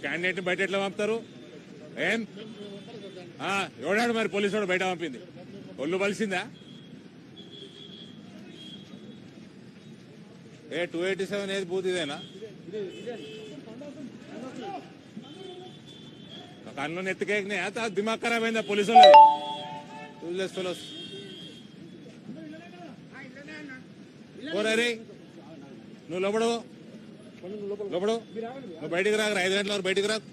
Candidate బయట ఎట్లా పంపుతారు? ఏం ఎవడాడు మరి పోలీసు వాడు బయట పంపింది? ఒళ్ళు బలిసిందా? 287 ఏది బూత్ ఇదేనా? కన్ను నెత్తికేకినాయి. దిమాగ్ ఖరాబ్ అయిందా పోలీసు వాళ్ళది? రే నువ్వు లోపడు నువ్వు బయటికి రాక 5 గంటల వరకు బయటికి రాకు.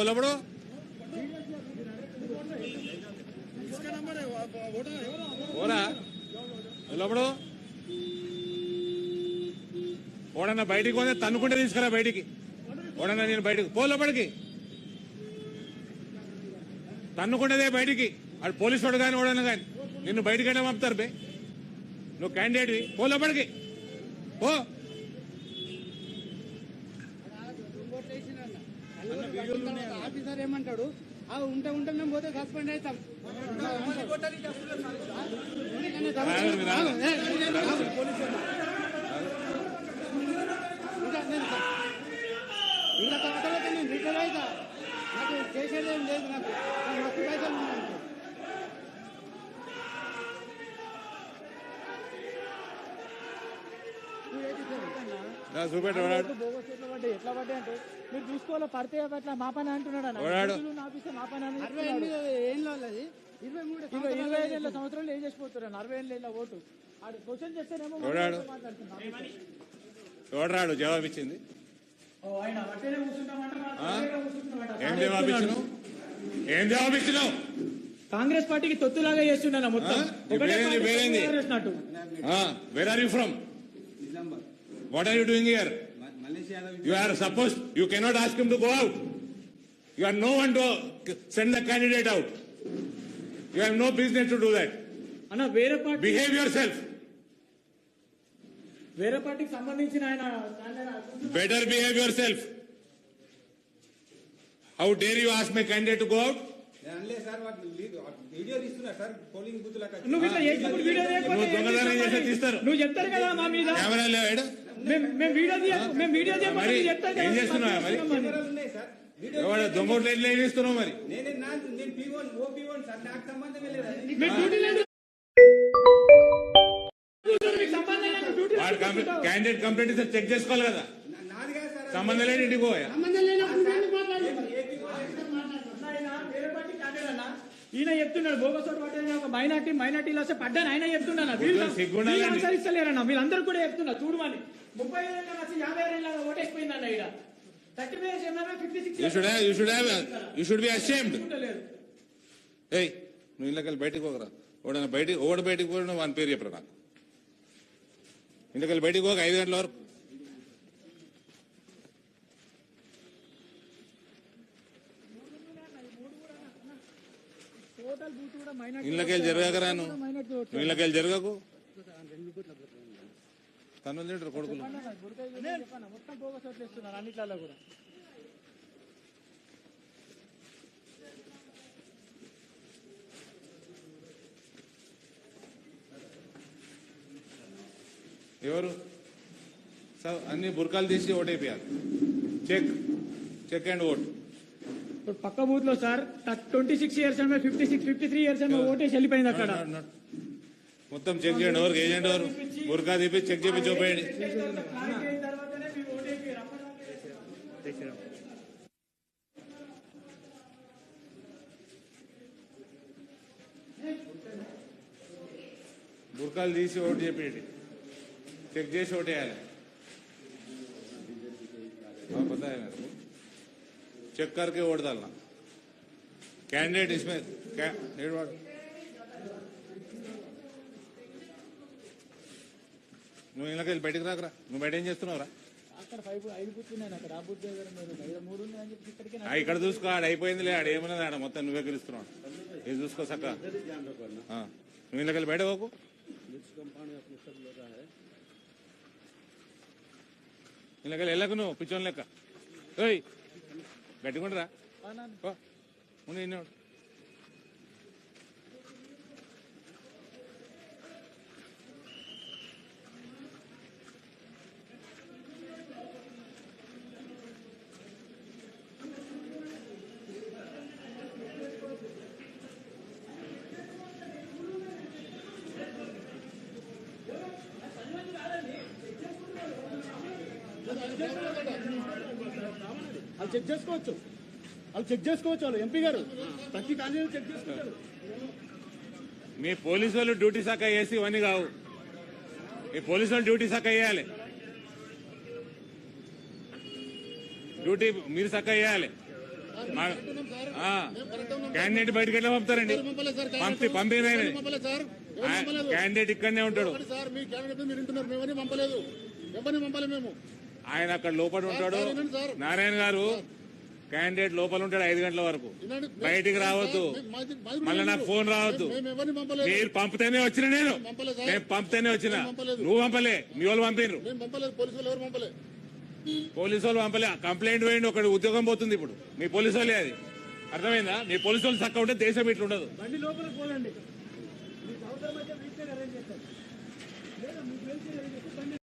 లోపడు ఓరా లోపడు. ఓడన్నా బయటికి పోతే తన్నుకుంటే తీసుకురా బయటికి. ఓడన్నా నేను బయటికి లోపలికి తన్నుకుంటేదే బయటికి. అటు పోలీసు వాడు కానీ ఓడన్నా కానీ నిన్ను బయటికి వెళ్ళి పంపుతారు బే. నువ్వు క్యాండిడేట్వి, లోపలికి పో. ఆఫీసర్ ఏమంటాడు? ఉంటే మేము పోతే సస్పెండ్ అవుతాం. ఇంకా తర్వాత నేను రిటైర్ అవుతా. నాకు చేసేది ఏం లేదు. నాకు మస్తు పైసలు ఉన్నాయి. ఎట్లా పడ్డాయి అంటే మీరు చూసుకోవాలి. పడితే అట్లా మా పని అంటున్నాడు. 25 సంవత్సరాలు ఏం చేసిపోతారు? 40 ఏళ్ళ ఓటు క్వశ్చన్ చేస్తేనేమో ఎవడాడు జవాబు ఇచ్చింది? ఏం జవాబు ఇచ్చినావు? కాంగ్రెస్ పార్టీకి తొత్తులాగా చేస్తున్నా మొత్తం. Where are you from? What are you doing here? You are supposed, you cannot ask him to go out. You are no one to send the candidate out. You have no business to do that. Anna, వేరే party behave yourself. వేరే పార్టీకి సంబంధించిన ఆయన better behave yourself. How dare you ask my candidate to go out? నువ్వు చెప్తారు కదా మా మీద. ఏం చేస్తున్నావా మరి? దొంగోట్లు ఎట్లా ఏం చేస్తున్నావు మరి? క్యాండిడేట్ కంప్లైంట్ ఇస్తే చెక్ చేసుకోవాలి కదా. సంబంధం లేని ఇంటికి పోయా. ఈయన చెప్తున్నాడు బోగసోటు పట్టే ఒక మైనార్టీలు వస్తే పడ్డాను ఆయన చెప్తున్నాను. అనుసరిస్తలేరన్నా వీళ్ళందరూ కూడా చెప్తున్నా. చూడమని 35 ఏళ్ళ వచ్చి 50 ఏళ్ళ ఓటేసిపోయిందన్న ఇక్కడ 35 నువ్వు ఇళ్ళకెళ్ళి బయటకు పోకరా. ఓడ బయటకు పోయిన వాని పేరు చెప్పరా నాకు. ఇంటికెళ్ళి బయటకు పోక 5 గంటల వరకు. ఇళ్ళకెళ్ళి జరగకరా. నువ్వు ఇళ్ళకెళ్ళి జరగకు. తను లీడర్ కొడుకులు మొత్తం బోగసోట్లు ఇస్తున్నారు అన్నిట్లలో కూడా. ఎవరు అన్ని బుర్కాలు తీసి ఓటైపోయారు. Check and vote. పక్క బూత్ లో సార్ 26 ఇయర్స్ 53 ఇయర్స్ ఓటేసి వెళ్ళిపోయింది అక్కడ. మొత్తం చెక్ చేయండి. ఎవరికి ఏజెంట్ ఎవరు బుర్కా తీపి చెక్ చేపి చూపేయండి. బుర్కాలు తీసి ఓటు చెప్పేయండి. చెక్ చేసి ఓటేయాలి. पता है मेरे को. चेक करके वोट डालना. कैंडिडेट इसमें నువ్వు ఇళ్ళకెళ్ళి బయటకు రాకరా. నువ్వు బయట ఏం చేస్తున్నావురా? ఇక్కడ చూసుకో. ఆడ అయిపోయిందిలే. ఆడ ఏమన్నది ఆడ మొత్తం నువ్వే గెలుస్తున్నావు. ఇది చూసుకో సక్క. నువ్వు ఇళ్ళకెళ్ళి బయట పోకు. ఇళ్ళకెళ్ళి వెళ్ళకు. నువ్వు పిచ్చోని లెక్క గట్టికుంటరా. ఉండి వాళ్ళు చెక్ చేసుకోవచ్చు, వాళ్ళు ఎంపీ గారు ప్రతి క్యాండిడేట్ చెక్ చేసుకుంటారు. మీ పోలీసు వాళ్ళు డ్యూటీ శాఖ వేసి ఇవన్నీ కావు. మీ పోలీసు వాళ్ళు డ్యూటీ శాఖ వేయాలి, డ్యూటీ మీరు శాఖ వేయాలి. క్యాండిడేట్ బయటకు ఎట్లా పంపుతారండి? పంపిన క్యాండిడేట్ ఇక్కడనే ఉంటాడు, ఆయన అక్కడ లోపల ఉంటాడు. నారాయణ గారు క్యాండిడేట్ లోపల ఉంటాడు 5 గంటల వరకు, బయటికి రావద్దు. మళ్ళీ నాకు ఫోన్ రావద్దు. మీరు పంపితేనే వచ్చిన, నేను పంపితేనే వచ్చిన, నువ్వు పంపలే, మీ వాళ్ళు పంపినరు. పోలీసు వాళ్ళు పంపలే, కంప్లైంట్ వేయండి, ఒకటి ఉద్యోగం పోతుంది ఇప్పుడు. మీ పోలీసు వాళ్ళే అది, అర్థమైందా? మీ పోలీసు వాళ్ళు చక్క ఉంటే దేశం ఇట్లా ఉండదు. బండి లోపలికి పోలండి, మీకు అవసరం అయితే వీక్ అరేంజ్ చేస్తారు, లేదా మీకు తెలిసి బండి